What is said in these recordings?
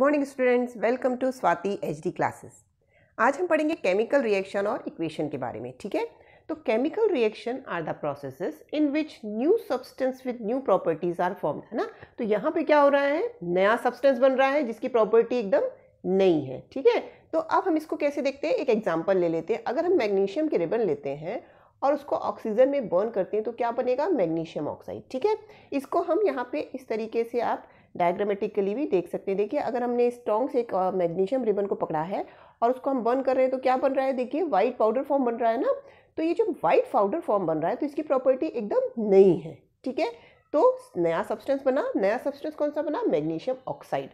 Morning students, welcome to Swati HD classes. आज हम पढ़ेंगे केमिकल रिएक्शन और इक्वेशन के बारे में। ठीक है, तो chemical reaction are the processes in which new substance with new properties are formed, है ना। तो यहाँ पे क्या हो रहा है, नया सब्सटेंस बन रहा है जिसकी प्रॉपर्टी एकदम नई है। ठीक है, तो अब हम इसको कैसे देखते हैं, एक एग्जाम्पल ले लेते हैं। अगर हम मैग्नीशियम के रिबन लेते हैं और उसको ऑक्सीजन में बर्न करते हैं तो क्या बनेगा, मैग्नीशियम ऑक्साइड। ठीक है, इसको हम यहाँ पे इस तरीके से आप डायग्रामेटिकली भी देख सकते हैं। देखिए, अगर हमने स्ट्रॉन्ग से एक मैग्नीशियम रिबन को पकड़ा है और उसको हम बर्न कर रहे हैं तो क्या बन रहा है, देखिए व्हाइट पाउडर फॉर्म बन रहा है ना। तो ये जो व्हाइट पाउडर फॉर्म बन रहा है तो इसकी प्रॉपर्टी एकदम नई है। ठीक है, तो नया सब्सटेंस बना, नया सब्सटेंस कौन सा बना, मैग्नीशियम ऑक्साइड।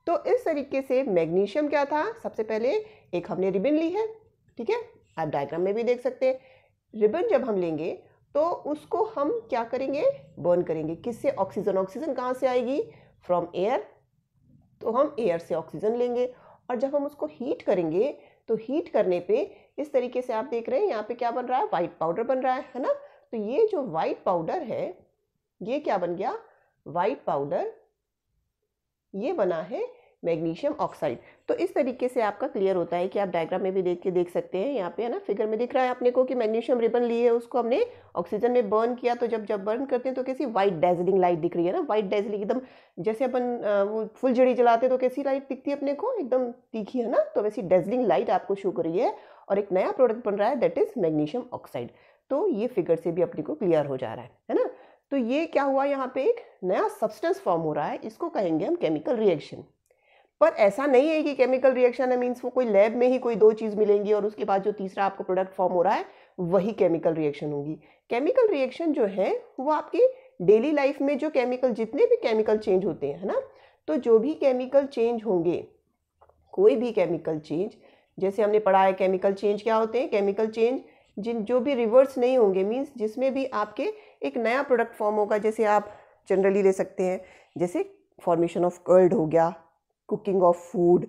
तो इस तरीके से मैग्नीशियम क्या था, सबसे पहले एक हमने रिबन ली है। ठीक है, आप डायग्राम में भी देख सकते हैं। रिबन जब हम लेंगे तो उसको हम क्या करेंगे, बर्न करेंगे। किससे, ऑक्सीजन। ऑक्सीजन कहाँ से आएगी, फ्रॉम एयर। तो हम एयर से ऑक्सीजन लेंगे और जब हम उसको हीट करेंगे तो हीट करने पे इस तरीके से आप देख रहे हैं यहाँ पे क्या बन रहा है, व्हाइट पाउडर बन रहा है ना। तो ये जो व्हाइट पाउडर है ये क्या बन गया, व्हाइट पाउडर, ये बना है मैग्नीशियम ऑक्साइड। तो इस तरीके से आपका क्लियर होता है कि आप डायग्राम में भी देख सकते हैं। यहाँ पे है ना, फिगर में दिख रहा है अपने को कि मैग्नीशियम रिबन ली है, उसको हमने ऑक्सीजन में बर्न किया। तो जब बर्न करते हैं तो कैसी व्हाइट डेजलिंग लाइट दिख रही है ना, व्हाइट डेजलिंग एकदम, जैसे अपन वो फुलझड़ी जलाते हैं तो कैसी लाइट दिखती है अपने को, एकदम तीखी, है ना। तो वैसी डेजलिंग लाइट आपको शो कर रही है और एक नया प्रोडक्ट बन रहा है, दैट इज मैग्नीशियम ऑक्साइड। तो ये फिगर से भी अपने को क्लियर हो जा रहा है ना। तो ये क्या हुआ, यहाँ पे एक नया सब्सटेंस फॉर्म हो रहा है, इसको कहेंगे हम केमिकल रिएक्शन। पर ऐसा नहीं है कि केमिकल रिएक्शन है मीन्स वो कोई लैब में ही कोई दो चीज मिलेंगी और उसके बाद जो तीसरा आपको प्रोडक्ट फॉर्म हो रहा है वही केमिकल रिएक्शन होगी। केमिकल रिएक्शन जो है वो आपकी डेली लाइफ में जो केमिकल, जितने भी केमिकल चेंज होते हैं, है ना। तो जो भी केमिकल चेंज होंगे, कोई भी केमिकल चेंज, जैसे हमने पढ़ा है केमिकल चेंज क्या होते हैं, केमिकल चेंज जो भी रिवर्स नहीं होंगे, मीन्स जिसमें भी आपके एक नया प्रोडक्ट फॉर्म होगा। जैसे आप जनरली ले सकते हैं, जैसे फॉर्मेशन ऑफ कर्ड हो गया, cooking of food,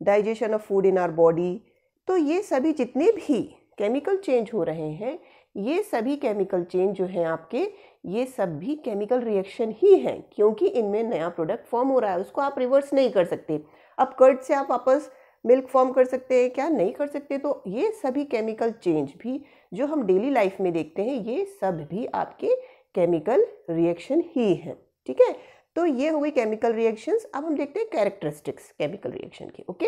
digestion of food in our body. तो ये सभी जितने भी केमिकल चेंज हो रहे हैं, ये सभी केमिकल चेंज जो हैं आपके, ये सब भी केमिकल रिएक्शन ही हैं, क्योंकि इनमें नया प्रोडक्ट फॉर्म हो रहा है, उसको आप रिवर्स नहीं कर सकते। अब कर्ड से आप वापस मिल्क फॉर्म कर सकते हैं क्या, नहीं कर सकते। तो ये सभी केमिकल चेंज भी जो हम डेली लाइफ में देखते हैं, ये सब भी आपके केमिकल रिएक्शन ही हैं। ठीक है, तो ये हो गई केमिकल रिएक्शंस। अब हम देखते हैं कैरेक्टरिस्टिक्स केमिकल रिएक्शन के। ओके,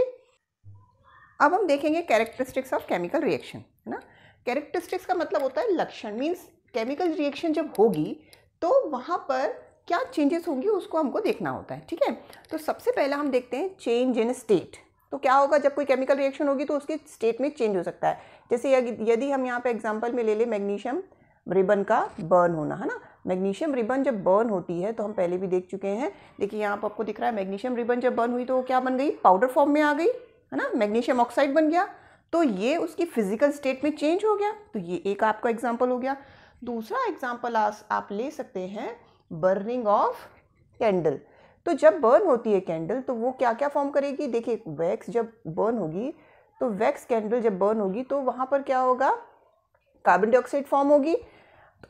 अब हम देखेंगे कैरेक्टरिस्टिक्स ऑफ केमिकल रिएक्शन, है ना। कैरेक्टरिस्टिक्स का मतलब होता है लक्षण, मीन्स केमिकल रिएक्शन जब होगी तो वहाँ पर क्या चेंजेस होंगी उसको हमको देखना होता है। ठीक है, तो सबसे पहले हम देखते हैं चेंज इन स्टेट। तो क्या होगा, जब कोई केमिकल रिएक्शन होगी तो उसके स्टेट में चेंज हो सकता है। जैसे यदि हम यहाँ पे एग्जाम्पल में ले लें मैग्नीशियम रिबन का बर्न होना, है ना। मैग्नीशियम रिबन जब बर्न होती है तो हम पहले भी देख चुके हैं। देखिए यहाँ पर आपको दिख रहा है, मैग्नीशियम रिबन जब बर्न हुई तो वो क्या बन गई, पाउडर फॉर्म में आ गई, है ना, मैग्नीशियम ऑक्साइड बन गया। तो ये उसकी फिजिकल स्टेट में चेंज हो गया। तो ये एक आपका एग्जाम्पल हो गया। दूसरा एग्जाम्पल आप ले सकते हैं बर्निंग ऑफ कैंडल। तो जब बर्न होती है कैंडल तो वो क्या क्या फॉर्म करेगी, देखिए वैक्स जब बर्न होगी तो वैक्स कैंडल जब बर्न होगी तो वहाँ पर क्या होगा, कार्बन डाइऑक्साइड फॉर्म होगी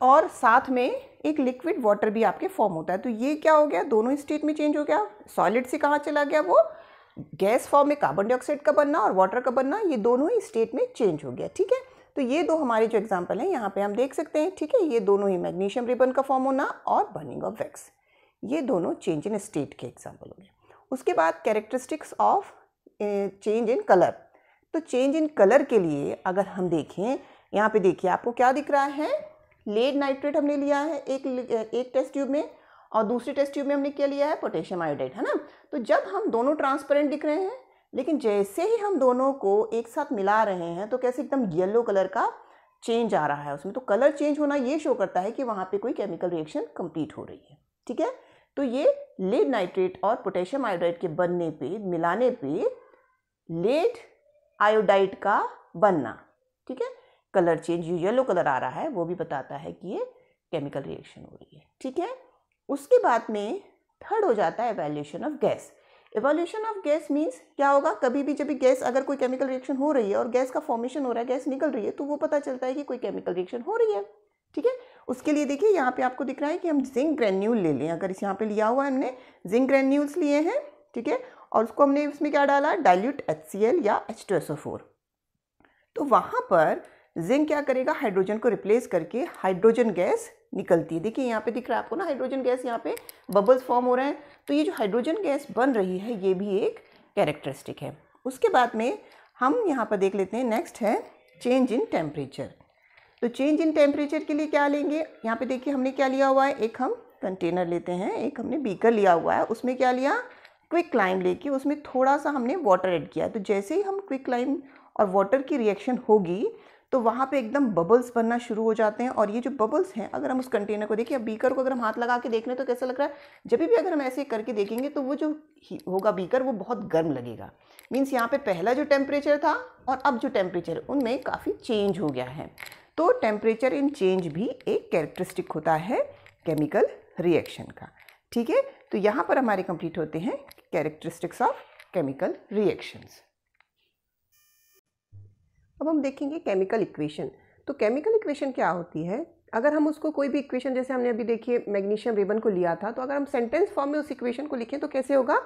और साथ में एक लिक्विड वाटर भी आपके फॉर्म होता है। तो ये क्या हो गया, दोनों स्टेट में चेंज हो गया। सॉलिड से कहाँ चला गया, वो गैस फॉर्म में कार्बन डाइऑक्साइड का बनना और वाटर का बनना, ये दोनों ही स्टेट में चेंज हो गया। ठीक है, तो ये दो हमारे जो एग्जाम्पल हैं यहाँ पे हम देख सकते हैं। ठीक है, ये दोनों ही मैग्नीशियम रिबन का फॉर्म होना और बर्निंग ऑफ वैक्स, ये दोनों चेंज इन स्टेट के एग्जाम्पल हो गए। उसके बाद characteristics of change in colour. तो चेंज इन कलर के लिए अगर हम देखें, यहाँ पे देखिए आपको क्या दिख रहा है, लेड नाइट्रेट हमने लिया है एक टेस्ट ट्यूब में और दूसरी टेस्ट ट्यूब में हमने क्या लिया है, पोटेशियम आयोडाइड, है ना। तो जब हम दोनों ट्रांसपेरेंट दिख रहे हैं, लेकिन जैसे ही हम दोनों को एक साथ मिला रहे हैं तो कैसे एकदम येलो कलर का चेंज आ रहा है उसमें। तो कलर चेंज होना ये शो करता है कि वहाँ पे कोई केमिकल रिएक्शन कंप्लीट हो रही है। ठीक है, तो ये लेड नाइट्रेट और पोटेशियम आयोडाइड के बनने पे, मिलाने पे लेड आयोडाइड का बनना, ठीक है, कलर चेंज, जो येलो कलर आ रहा है वो भी बताता है कि ये केमिकल रिएक्शन हो रही है। ठीक है, उसके बाद में थर्ड हो जाता है evolution of gas. Evolution of gas means क्या होगा, कभी भी जब भी गैस, अगर कोई केमिकल रिएक्शन हो रही है और गैस का फॉर्मेशन हो रहा है, गैस निकल रही है, तो वो पता चलता है कि कोई केमिकल रिएक्शन हो रही है। ठीक है, उसके लिए देखिए यहाँ पे आपको दिख रहा है कि हम जिंक ग्रेन्यूल ले लें। अगर इस यहाँ पे लिया हुआ है हमने जिंक ग्रेन्यूल्स लिए हैं, ठीक है, और उसको हमने इसमें क्या डाला, डाइल्यूट HCl या H2SO4। तो वहाँ पर जिंक क्या करेगा, हाइड्रोजन को रिप्लेस करके हाइड्रोजन गैस निकलती है। देखिए यहाँ पे दिख रहा है आपको ना हाइड्रोजन गैस, यहाँ पे बबल्स फॉर्म हो रहे हैं। तो ये जो हाइड्रोजन गैस बन रही है ये भी एक कैरेक्टरिस्टिक है। उसके बाद में हम यहाँ पर देख लेते हैं, नेक्स्ट है चेंज इन टेम्परेचर। तो चेंज इन टेम्परेचर के लिए क्या लेंगे, यहाँ पे देखिए हमने क्या लिया हुआ है, एक हम कंटेनर लेते हैं, एक हमने बीकर लिया हुआ है, उसमें क्या लिया, क्विक लाइम लेके उसमें थोड़ा सा हमने वाटर ऐड किया। तो जैसे ही हम क्विक लाइम और वाटर की रिएक्शन होगी तो वहाँ पे एकदम बबल्स बनना शुरू हो जाते हैं। और ये जो बबल्स हैं, अगर हम उस कंटेनर को देखिए, अब बीकर को अगर हम हाथ लगा के देख रहे हैं तो कैसा लग रहा है, जब भी अगर हम ऐसे करके देखेंगे तो वो जो होगा बीकर वो बहुत गर्म लगेगा। मीन्स यहाँ पे पहला जो टेम्परेचर था और अब जो टेम्परेचर उनमें काफ़ी चेंज हो गया है। तो टेम्परेचर इन चेंज भी एक कैरेक्टरिस्टिक होता है केमिकल रिएक्शन का। ठीक है, तो यहाँ पर हमारे कंप्लीट होते हैं कैरेक्टरिस्टिक्स ऑफ केमिकल रिएक्शंस। अब हम देखेंगे केमिकल इक्वेशन। तो केमिकल इक्वेशन क्या होती है, अगर हम उसको कोई भी इक्वेशन, जैसे हमने अभी देखिए मैग्नीशियम रिबन को लिया था, तो अगर हम सेंटेंस फॉर्म में उस इक्वेशन को लिखें तो कैसे होगा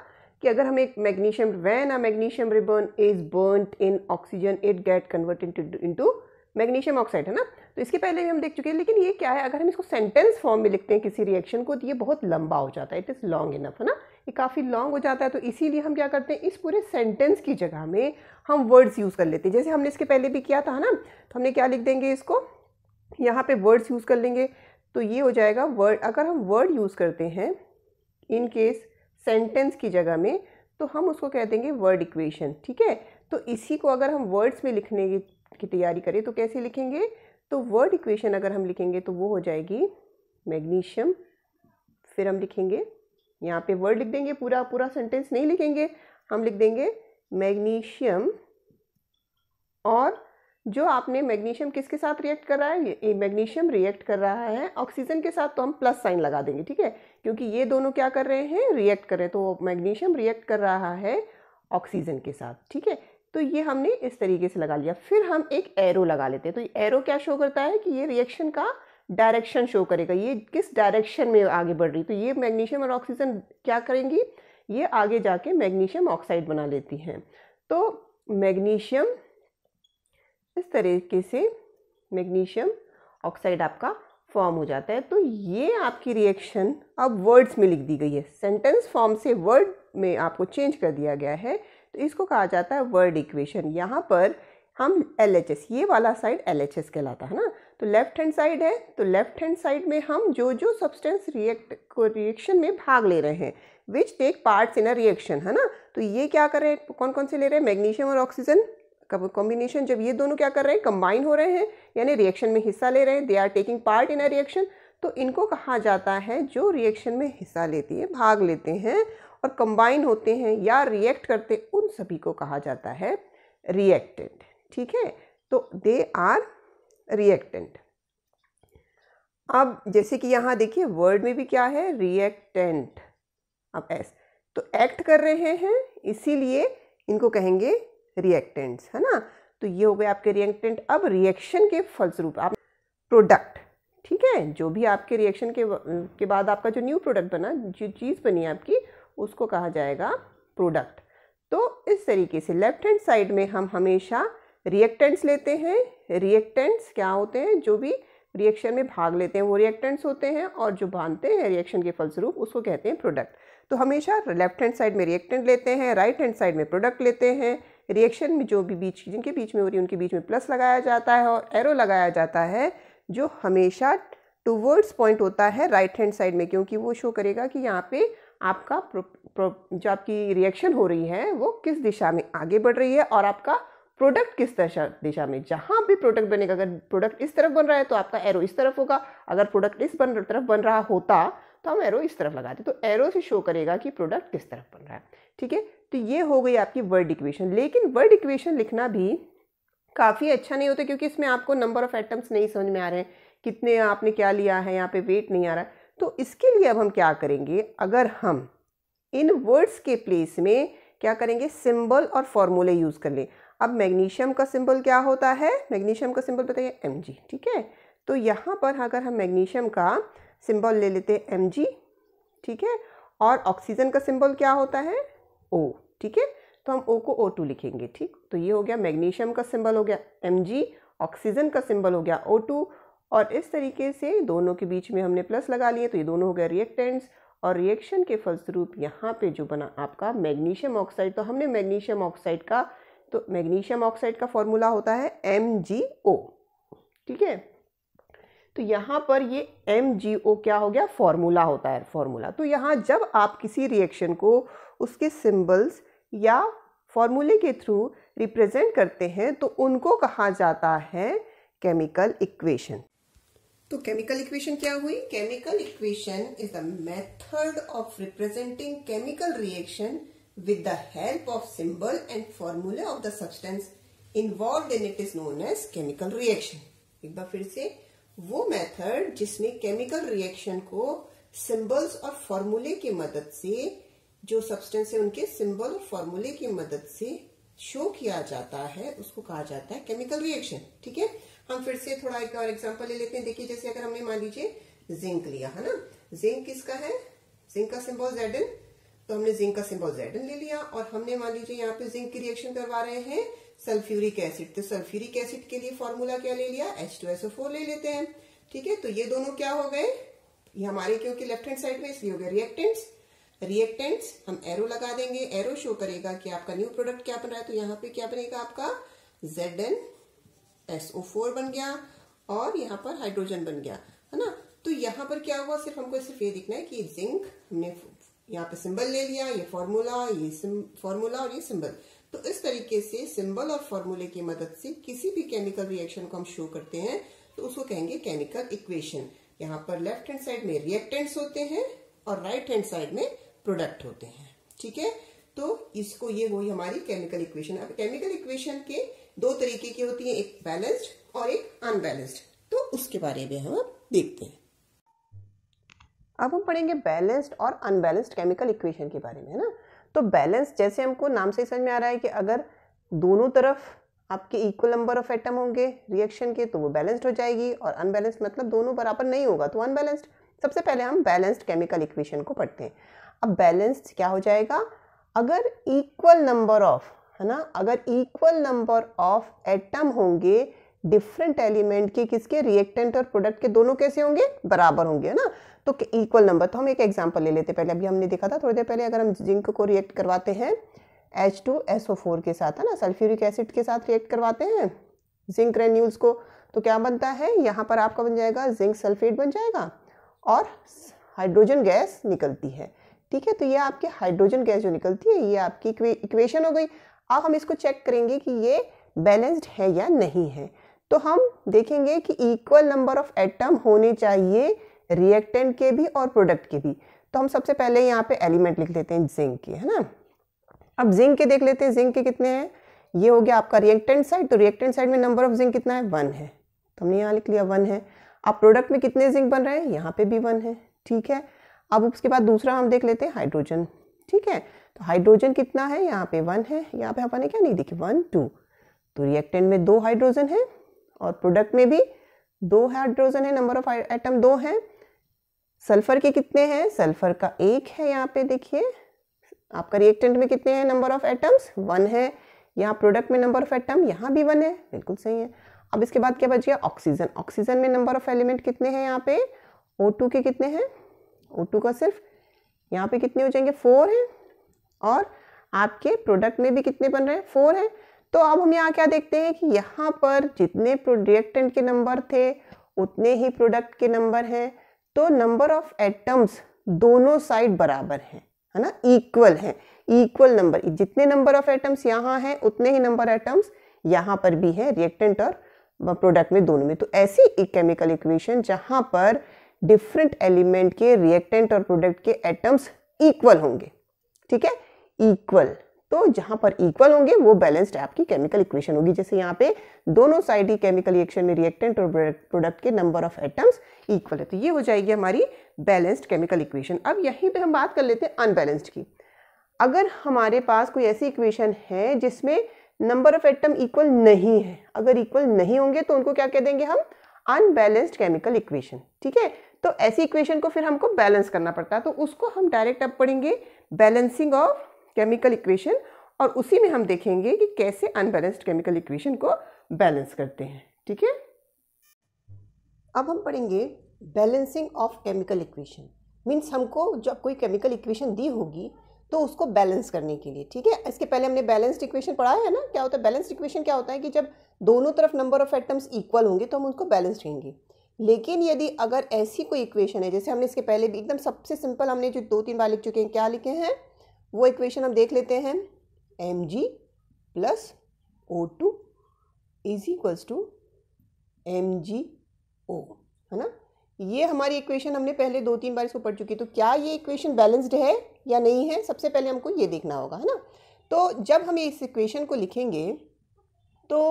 कि अगर हम एक magnesium, when a magnesium ribbon is burned in oxygen it get converted into magnesium oxide, है ना। तो इसके पहले भी हम देख चुके हैं। लेकिन ये क्या है, अगर हम इसको सेंटेंस फॉर्म में लिखते हैं किसी रिएक्शन को तो ये बहुत लंबा हो जाता है, इट इज़ लॉन्ग इनफ, है ना, ये काफ़ी लॉन्ग हो जाता है। तो इसीलिए हम क्या करते हैं, इस पूरे सेंटेंस की जगह में हम वर्ड्स यूज़ कर लेते हैं। जैसे हमने इसके पहले भी किया था ना, तो हमने क्या लिख देंगे, इसको यहाँ पे वर्ड्स यूज़ कर लेंगे। तो ये हो जाएगा वर्ड, अगर हम वर्ड यूज़ करते हैं इन केस सेंटेंस की जगह में तो हम उसको कह देंगे वर्ड इक्वेशन। ठीक है, तो इसी को अगर हम वर्ड्स में लिखने की तैयारी करें तो कैसे लिखेंगे, तो वर्ड इक्वेशन अगर हम लिखेंगे तो वो हो जाएगी मैग्नीशियम, फिर हम लिखेंगे यहाँ पे वर्ड लिख देंगे, पूरा पूरा सेंटेंस नहीं लिखेंगे, हम लिख देंगे मैग्नीशियम। और जो आपने मैग्नीशियम किसके साथ रिएक्ट कर रहा है, ये मैग्नीशियम रिएक्ट कर रहा है ऑक्सीजन के साथ, तो हम प्लस साइन लगा देंगे। ठीक है, क्योंकि ये दोनों क्या कर रहे हैं, रिएक्ट कर रहे हैं। तो मैग्नीशियम रिएक्ट कर रहा है ऑक्सीजन के साथ। ठीक है, तो ये हमने इस तरीके से लगा लिया। फिर हम एक एरो लगा लेते हैं। तो ये एरो क्या शो करता है कि ये रिएक्शन का डायरेक्शन शो करेगा, ये किस डायरेक्शन में आगे बढ़ रही। तो ये मैग्नीशियम और ऑक्सीजन क्या करेंगी, ये आगे जाके मैग्नीशियम ऑक्साइड बना लेती हैं। तो मैग्नीशियम, इस तरीके से मैग्नीशियम ऑक्साइड आपका फॉर्म हो जाता है। तो ये आपकी रिएक्शन अब वर्ड्स में लिख दी गई है, सेंटेंस फॉर्म से वर्ड में आपको चेंज कर दिया गया है। तो इसको कहा जाता है वर्ड इक्वेशन। यहाँ पर हम LHS, ये वाला साइड LHS कहलाता है ना। तो लेफ्ट हैंड साइड है, तो लेफ्ट हैंड साइड में हम जो जो सब्सटेंस रिएक्शन में भाग ले रहे हैं, which take parts in a reaction, है ना। तो ये क्या कर रहे हैं, कौन कौन से ले रहे हैं, मैग्नीशियम और ऑक्सीजन का कॉम्बिनेशन। जब ये दोनों क्या कर रहे हैं, कंबाइन हो रहे हैं, यानी रिएक्शन में हिस्सा ले रहे हैं, they are taking part in a reaction. तो इनको कहा जाता है जो रिएक्शन में हिस्सा लेती है, भाग लेते हैं और कंबाइन होते हैं या रिएक्ट करते, उन सभी को कहा जाता है रिएक्टेंट। ठीक है, तो दे आर रिएक्टेंट। अब जैसे कि यहाँ देखिए वर्ड में भी क्या है, रिएक्टेंट। अब एस, तो एक्ट कर रहे हैं इसीलिए इनको कहेंगे रिएक्टेंट्स, है ना। तो ये हो गए आपके रिएक्टेंट। अब रिएक्शन के फलस्वरूप आप प्रोडक्ट, ठीक है, जो भी आपके रिएक्शन के बाद आपका जो न्यू प्रोडक्ट बना, जो चीज़ बनी आपकी, उसको कहा जाएगा प्रोडक्ट। तो इस तरीके से लेफ्ट हैंड साइड में हम हमेशा रिएक्टेंट्स लेते हैं। रिएक्टेंट्स क्या होते हैं, जो भी रिएक्शन में भाग लेते हैं वो रिएक्टेंट्स होते हैं, और जो बांधते हैं रिएक्शन के फलस्वरूप उसको कहते हैं प्रोडक्ट। तो हमेशा लेफ्ट हैंड साइड में रिएक्टेंट लेते हैं, राइट हैंड साइड में प्रोडक्ट लेते हैं। रिएक्शन में जो भी जिनके बीच में हो रही है उनके बीच में प्लस लगाया जाता है और एरो लगाया जाता है, जो हमेशा टूवर्ड्स पॉइंट होता है राइट हैंड साइड में, क्योंकि वो शो करेगा कि यहाँ पे आपका जो आपकी रिएक्शन हो रही है वो किस दिशा में आगे बढ़ रही है और आपका प्रोडक्ट किस दिशा में। जहाँ भी प्रोडक्ट बनेगा, अगर प्रोडक्ट इस तरफ बन रहा है तो आपका एरो इस तरफ होगा, अगर प्रोडक्ट इस तरफ बन रहा होता तो हम एरो इस तरफ लगाते। तो एरो से शो करेगा कि प्रोडक्ट किस तरफ बन रहा है। ठीक है, तो ये हो गई आपकी वर्ड इक्वेशन। लेकिन वर्ड इक्वेशन लिखना भी काफ़ी अच्छा नहीं होता, क्योंकि इसमें आपको नंबर ऑफ एटम्स नहीं समझ में आ रहे हैं, कितने आपने क्या लिया है, यहाँ पे वेट नहीं आ रहा है। तो इसके लिए अब हम क्या करेंगे, अगर हम इन वर्ड्स के प्लेस में क्या करेंगे, सिंबल और फॉर्मूले यूज़ कर लें। अब मैग्नीशियम का सिंबल क्या होता है, मैग्नीशियम का सिंबल बताइए Mg। ठीक है, तो यहाँ पर अगर हम मैग्नीशियम का सिंबल ले लेते हैं Mg, ठीक है, और ऑक्सीजन का सिंबल क्या होता है O। ठीक है, तो हम O को O2 लिखेंगे। ठीक, तो ये हो गया मैग्नीशियम का सिंबल हो गया Mg, ऑक्सीजन का सिंबल हो गया O2, और इस तरीके से दोनों के बीच में हमने प्लस लगा लिए, तो ये दोनों हो गए रिएक्टेंट्स, और रिएक्शन के फलस्वरूप यहाँ पे जो बना आपका मैग्नीशियम ऑक्साइड, तो हमने मैग्नीशियम ऑक्साइड का, तो मैग्नीशियम ऑक्साइड का फॉर्मूला होता है MgO, ठीक है। तो यहाँ पर ये MgO क्या हो गया, फॉर्मूला होता है, फॉर्मूला। तो यहाँ जब आप किसी रिएक्शन को उसके सिंबल्स या फॉर्मूले के थ्रू रिप्रेजेंट करते हैं तो उनको कहा जाता है केमिकल इक्वेशन। तो केमिकल इक्वेशन क्या हुई? Chemical equation is the method of representing chemical reaction with the help of symbol and formula of the substance involved in it is known as chemical reaction। एक बार फिर से, वो method जिसमें chemical reaction को symbols और फॉर्मूले की मदद से, जो सब्सटेंस है उनके सिंबल और फॉर्मूले की मदद से शो किया जाता है, उसको कहा जाता है केमिकल रिएक्शन। ठीक है, हम फिर से थोड़ा एक और एग्जांपल ले लेते हैं। देखिए, जैसे अगर हमने मान लीजिए जिंक लिया है ना, जिंक किसका है? जिंक का सिंबल Zn, तो हमने जिंक का सिंबल Zn ले लिया, और हमने मान लीजिए यहाँ पे जिंक की रिएक्शन करवा रहे हैं सल्फ्यूरिक एसिड, तो सल्फ्यूरिक एसिड के लिए फॉर्मूला क्या ले लिया? H2SO4 ले लेते हैं। ठीक है, तो ये दोनों क्या हो गए? ये हमारे क्योंकि लेफ्ट हैंड साइड में, इसलिए हो गए रिएक्टेंट्स। रिएक्टेंट्स हम एरो लगा देंगे, एरो शो करेगा कि आपका न्यू प्रोडक्ट क्या बन रहा है, तो यहाँ पे क्या बनेगा आपका ZnSO4 बन गया, और यहाँ पर हाइड्रोजन बन गया, है ना। तो यहाँ पर क्या हुआ, सिर्फ हमको सिर्फ ये दिखना है कि जिंक हमने यहाँ पे सिंबल ले लिया, ये फॉर्मूला, ये फॉर्मूला और ये सिंबल। तो इस तरीके से सिंबल और फॉर्मूले की मदद से किसी भी केमिकल रिएक्शन को हम शो करते हैं, तो उसको कहेंगे केमिकल इक्वेशन। यहाँ पर लेफ्ट हैंड साइड में रिएक्टेंट्स होते हैं और राइट हैंड साइड में प्रोडक्ट होते हैं। ठीक है, तो इसको, ये हुई हमारी केमिकल इक्वेशन। अब केमिकल इक्वेशन के दो तरीके की होती है, एक बैलेंस्ड और एक अनबैलेंस्ड, तो उसके बारे में हम देखते हैं। अब हम पढ़ेंगे बैलेंस्ड और अनबैलेंस्ड केमिकल इक्वेशन के बारे में, है ना। तो बैलेंस, जैसे हमको नाम से समझ में आ रहा है कि अगर दोनों तरफ आपके इक्वल नंबर ऑफ एटम होंगे रिएक्शन के, तो वो बैलेंस्ड हो जाएगी, और अनबैलेंस्ड मतलब दोनों बराबर नहीं होगा, तो अनबैलेंस्ड। सबसे पहले हम बैलेंस्ड केमिकल इक्वेशन को पढ़ते हैं। अब बैलेंस्ड क्या हो जाएगा? अगर इक्वल नंबर ऑफ, है ना, अगर इक्वल नंबर ऑफ एटम होंगे डिफरेंट एलिमेंट के, किसके? रिएक्टेंट और प्रोडक्ट के, दोनों कैसे होंगे? बराबर होंगे, है ना। तो इक्वल नंबर, तो हम एक एग्जांपल ले लेते हैं। पहले अभी हमने देखा था थोड़ी देर पहले, अगर हम जिंक को रिएक्ट करवाते हैं H2SO4 के साथ, है ना, सल्फ्यूरिक एसिड के साथ रिएक्ट करवाते हैं जिंक ग्रेन्यूल्स को, तो क्या बनता है? यहाँ पर आपका बन जाएगा जिंक सल्फेट बन जाएगा, और हाइड्रोजन गैस निकलती है। ठीक है, तो ये आपकी हाइड्रोजन गैस जो निकलती है, ये आपकी इक्वेशन हो गई। अब हम इसको चेक करेंगे कि ये बैलेंस्ड है या नहीं है। तो हम देखेंगे कि इक्वल नंबर ऑफ एटम होने चाहिए रिएक्टेंट के भी और प्रोडक्ट के भी। तो हम सबसे पहले यहाँ पे एलिमेंट लिख लेते हैं जिंक के, है ना। अब जिंक के देख लेते हैं, जिंक के कितने हैं? ये हो गया आपका रिएक्टेंट साइड, तो रिएक्टेंट साइड में नंबर ऑफ जिंक कितना है? 1 है, तो हमने यहाँ लिख लिया 1 है। अब प्रोडक्ट में कितने जिंक बन रहे हैं? यहाँ पे भी 1 है। ठीक है, अब उसके बाद दूसरा हम देख लेते हैं हाइड्रोजन। ठीक है, तो हाइड्रोजन कितना है? यहाँ पे 1 है, यहाँ पे अपन ने क्या नहीं देखी, 1 2, तो रिएक्टेंट में 2 हाइड्रोजन है, और प्रोडक्ट में भी 2 हाइड्रोजन है, नंबर ऑफ एटम 2 है। सल्फर के कितने हैं? सल्फर का 1 है, यहाँ पे देखिए। आपका रिएक्टेंट में कितने हैं नंबर ऑफ एटम्स? 1 है। यहाँ प्रोडक्ट में नंबर ऑफ एटम, यहाँ भी 1 है, बिल्कुल सही है। अब इसके बाद क्या बच गया? ऑक्सीजन। ऑक्सीजन में नंबर ऑफ एलिमेंट कितने हैं? यहाँ पे O2 के कितने हैं? O2 का सिर्फ यहाँ पे कितने हो जाएंगे? 4 है, और आपके प्रोडक्ट में भी कितने बन रहे हैं? 4 है। तो अब हम यहाँ क्या देखते हैं कि यहाँ पर जितने रिएक्टेंट के नंबर थे उतने ही प्रोडक्ट के नंबर हैं, तो नंबर ऑफ एटम्स दोनों साइड बराबर हैं, है ना, इक्वल है, इक्वल नंबर। जितने नंबर ऑफ एटम्स यहाँ हैं उतने ही नंबर एटम्स यहाँ पर भी है, रिएक्टेंट और प्रोडक्ट में, दोनों में। तो ऐसी एक केमिकल इक्वेशन जहाँ पर डिफरेंट एलिमेंट के रिएक्टेंट और प्रोडक्ट के एटम्स इक्वल होंगे। ठीक है, इक्वल, तो जहां पर इक्वल होंगे वो बैलेंस्ड आपकी केमिकल इक्वेशन होगी। जैसे यहाँ पे दोनों साइड ही केमिकल रिएक्शन में रिएक्टेंट और प्रोडक्ट के नंबर ऑफ एटम्स इक्वल है, तो ये हो जाएगी हमारी बैलेंस्ड केमिकल इक्वेशन। अब यहीं पे हम बात कर लेते हैं अनबैलेंस्ड की। अगर हमारे पास कोई ऐसी इक्वेशन है जिसमें नंबर ऑफ एटम इक्वल नहीं है, अगर इक्वल नहीं होंगे तो उनको क्या कह देंगे हम? Unbalanced chemical equation. ठीक है, तो ऐसी इक्वेशन को फिर हमको बैलेंस करना पड़ता है, तो उसको हम डायरेक्ट अब पढ़ेंगे बैलेंसिंग ऑफ केमिकल इक्वेशन, और उसी में हम देखेंगे कि कैसे अनबैलेंस्ड केमिकल इक्वेशन को बैलेंस करते हैं। ठीक है, अब हम पढ़ेंगे balancing of chemical equation. Means हमको जब कोई केमिकल इक्वेशन दी होगी तो उसको बैलेंस करने के लिए। ठीक है, इसके पहले हमने बैलेंस्ड इक्वेशन पढ़ा है ना। क्या होता है बैलेंस्ड इक्वेशन? क्या होता है कि जब दोनों तरफ नंबर ऑफ एटम्स इक्वल होंगे तो हम उनको बैलेंस्ड कहेंगे। लेकिन यदि अगर ऐसी कोई इक्वेशन है, जैसे हमने इसके पहले भी एकदम सबसे सिंपल हमने जो 2-3 बार लिख चुके हैं, क्या लिखे हैं वो इक्वेशन हम देख लेते हैं। Mg plus O2 is equals to MgO, है ना। ये हमारी इक्वेशन हमने पहले 2-3 बार इसको पढ़ चुकी है। तो क्या ये इक्वेशन बैलेंस्ड है या नहीं है, सबसे पहले हमको ये देखना होगा, है ना। तो जब हम इस इक्वेशन को लिखेंगे तो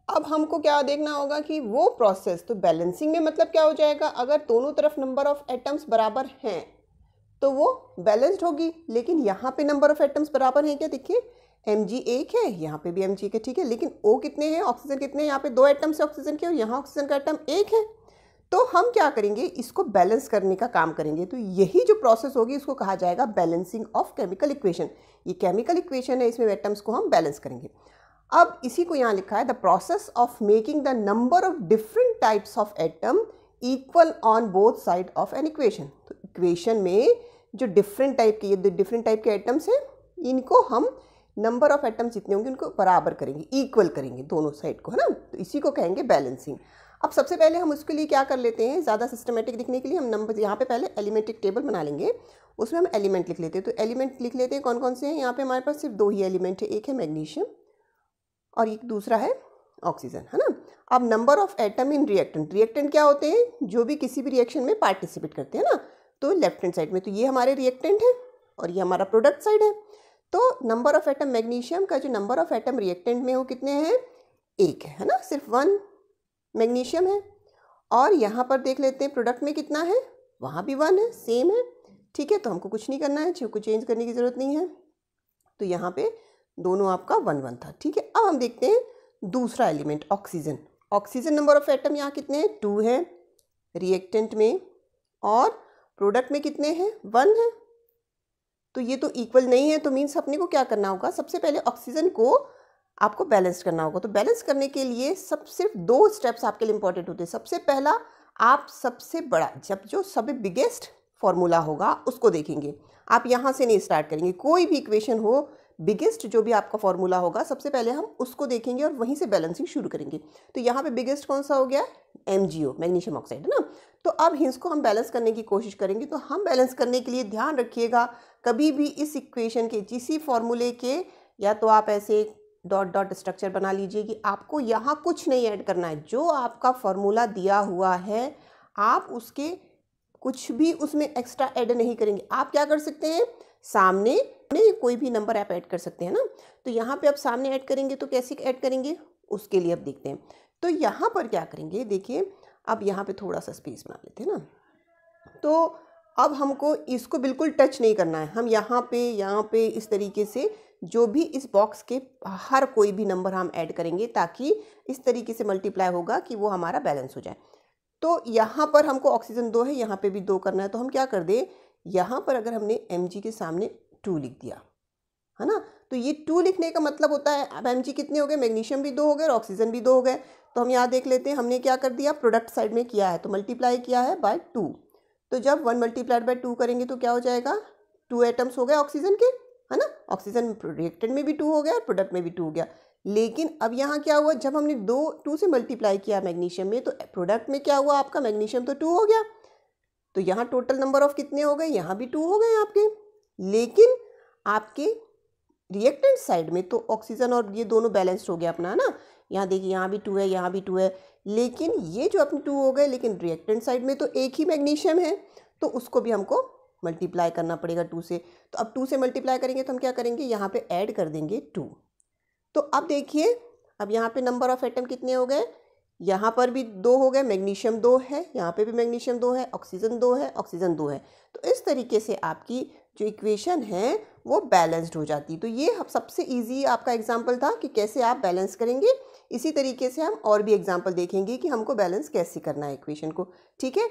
अब हमको क्या देखना होगा कि वो प्रोसेस, तो बैलेंसिंग में मतलब क्या हो जाएगा, अगर दोनों तरफ नंबर ऑफ एटम्स बराबर हैं तो वो बैलेंस्ड होगी। लेकिन यहाँ पे नंबर ऑफ एटम्स बराबर हैं क्या, देखिए Mg एक है, यहाँ पे भी Mg के, ठीक है। लेकिन O कितने हैं, ऑक्सीजन कितने हैं, यहाँ पे 2 एटम्स है ऑक्सीजन के और यहाँ ऑक्सीजन का एटम एक है। तो हम क्या करेंगे, इसको बैलेंस करने का काम करेंगे। तो यही जो प्रोसेस होगी इसको कहा जाएगा बैलेंसिंग ऑफ केमिकल इक्वेशन। ये केमिकल इक्वेशन है, इसमें एटम्स को हम बैलेंस करेंगे। अब इसी को यहाँ लिखा है the process of making the number of different types of atom equal on both side of an equation. तो इक्वेशन में जो डिफरेंट टाइप के, ये डिफरेंट टाइप के एटम्स हैं, इनको हम नंबर ऑफ एटम्स जितने होंगे उनको बराबर करेंगे, इक्वल करेंगे दोनों साइड को, है ना। तो इसी को कहेंगे बैलेंसिंग। अब सबसे पहले हम उसके लिए क्या कर लेते हैं, ज़्यादा सिस्टमेटिक दिखने के लिए हम नंबर यहाँ पे पहले एलिमेंटिक टेबल बना लेंगे, उसमें हम एलिमेंट लिख लेते हैं। तो एलिमेंट लिख लेते हैं कौन कौन से हैं। यहाँ पे हमारे पास सिर्फ 2 ही एलिमेंट है, एक है मैग्नीशियम और एक दूसरा है ऑक्सीजन, है ना। अब number of atom in reactant, reactant क्या होते हैं, जो भी किसी भी रिएक्शन में पार्टिसिपेट करते हैं ना। तो लेफ्ट हैंड साइड में तो ये हमारे रिएक्टेंट है और ये हमारा प्रोडक्ट साइड है। तो नंबर ऑफ एटम मैग्नीशियम का जो नंबर ऑफ एटम रिएक्टेंट में वो कितने हैं, एक है ना, सिर्फ 1 मैग्नीशियम है। और यहाँ पर देख लेते हैं प्रोडक्ट में कितना है, वहाँ भी 1 है, सेम है, ठीक है। तो हमको कुछ नहीं करना है, कुछ चेंज करने की ज़रूरत नहीं है। तो यहाँ पे दोनों आपका 1-1 था, ठीक है। अब हम देखते हैं दूसरा element oxygen. Oxygen number of atom यहाँ कितने हैं, 2 है रिएक्टेंट में, और प्रोडक्ट में कितने हैं, 1 है। तो ये तो इक्वल नहीं है, तो मीन्स अपने को क्या करना होगा, सबसे पहले ऑक्सीजन को आपको बैलेंस करना होगा। तो बैलेंस करने के लिए सिर्फ 2 स्टेप्स आपके लिए इंपॉर्टेंट होते हैं। सबसे पहला, आप सबसे बड़ा, जब जो सबसे बिगेस्ट फॉर्मूला होगा उसको देखेंगे। आप यहाँ से नहीं स्टार्ट करेंगे, कोई भी इक्वेशन हो, बिगेस्ट जो भी आपका फॉर्मूला होगा सबसे पहले हम उसको देखेंगे और वहीं से बैलेंसिंग शुरू करेंगे। तो यहाँ पे बिगेस्ट कौन सा हो गया, MgO, मैग्नीशियम ऑक्साइड, है ना। तो अब इसको हम बैलेंस करने की कोशिश करेंगे। तो हम बैलेंस करने के लिए ध्यान रखिएगा, कभी भी इस इक्वेशन के किसी फॉर्मूले के, या तो आप ऐसे डॉट डॉट स्ट्रक्चर बना लीजिए कि आपको यहाँ कुछ नहीं ऐड करना है। जो आपका फॉर्मूला दिया हुआ है आप उसके कुछ भी उसमें एक्स्ट्रा ऐड नहीं करेंगे। आप क्या कर सकते हैं, सामने कोई भी नंबर आप ऐड कर सकते हैं ना। तो यहाँ पे आप सामने ऐड करेंगे तो कैसे ऐड करेंगे, उसके लिए अब देखते हैं। तो यहाँ पर क्या करेंगे, देखिए अब यहाँ पे थोड़ा सा स्पेस बना लेते हैं ना। तो अब हमको इसको बिल्कुल टच नहीं करना है। हम यहाँ पे इस तरीके से जो भी इस बॉक्स के हर कोई भी नंबर हम ऐड करेंगे, ताकि इस तरीके से मल्टीप्लाई होगा कि वो हमारा बैलेंस हो जाए। तो यहाँ पर हमको ऑक्सीजन 2 है, यहाँ पे भी 2 करना है। तो हम क्या कर दे, यहाँ पर अगर हमने Mg के सामने 2 लिख दिया, है ना। तो ये 2 लिखने का मतलब होता है, अब Mg कितने हो गए, मैग्नीशियम भी 2 हो गए और ऑक्सीजन भी 2 हो गए। तो हम यहाँ देख लेते हैं, हमने क्या कर दिया, प्रोडक्ट साइड में किया है तो मल्टीप्लाई किया है बाय 2। तो जब 1 मल्टीप्लाइड बाय 2 करेंगे तो क्या हो जाएगा, 2 एटम्स हो गए ऑक्सीजन के, है ना। ऑक्सीजन रिएक्टेंट में भी 2 हो गया और प्रोडक्ट में भी 2 हो गया। लेकिन अब यहाँ क्या हुआ, जब हमने 2 से मल्टीप्लाई किया मैग्नीशियम में, तो प्रोडक्ट में क्या हुआ आपका, मैग्नीशियम तो 2 हो गया। तो यहाँ टोटल नंबर ऑफ कितने हो गए, यहाँ भी 2 हो गए आपके। लेकिन आपके रिएक्टेंट साइड में तो ऑक्सीजन और ये दोनों बैलेंस्ड हो गया अपना, है ना। यहाँ देखिए यहाँ भी 2 है, यहाँ भी 2 है, लेकिन ये जो अपने 2 हो गए, लेकिन रिएक्टेंट साइड में तो एक ही मैग्नीशियम है, तो उसको भी हमको मल्टीप्लाई करना पड़ेगा 2 से। तो अब 2 से मल्टीप्लाई करेंगे तो हम क्या करेंगे, यहाँ पे ऐड कर देंगे 2। तो अब देखिए, अब यहाँ पे नंबर ऑफ एटम कितने हो गए, यहाँ पर भी 2 हो गए, मैग्नीशियम 2 है, यहाँ पे भी मैग्नीशियम 2 है, ऑक्सीजन 2 है, ऑक्सीजन 2 है। तो इस तरीके से आपकी जो इक्वेशन है वो बैलेंस्ड हो जाती। तो ये सबसे इजी आपका एग्जाम्पल था कि कैसे आप बैलेंस करेंगे। इसी तरीके से हम और भी एग्जाम्पल देखेंगे कि हमको बैलेंस कैसे करना है इक्वेशन को, ठीक है।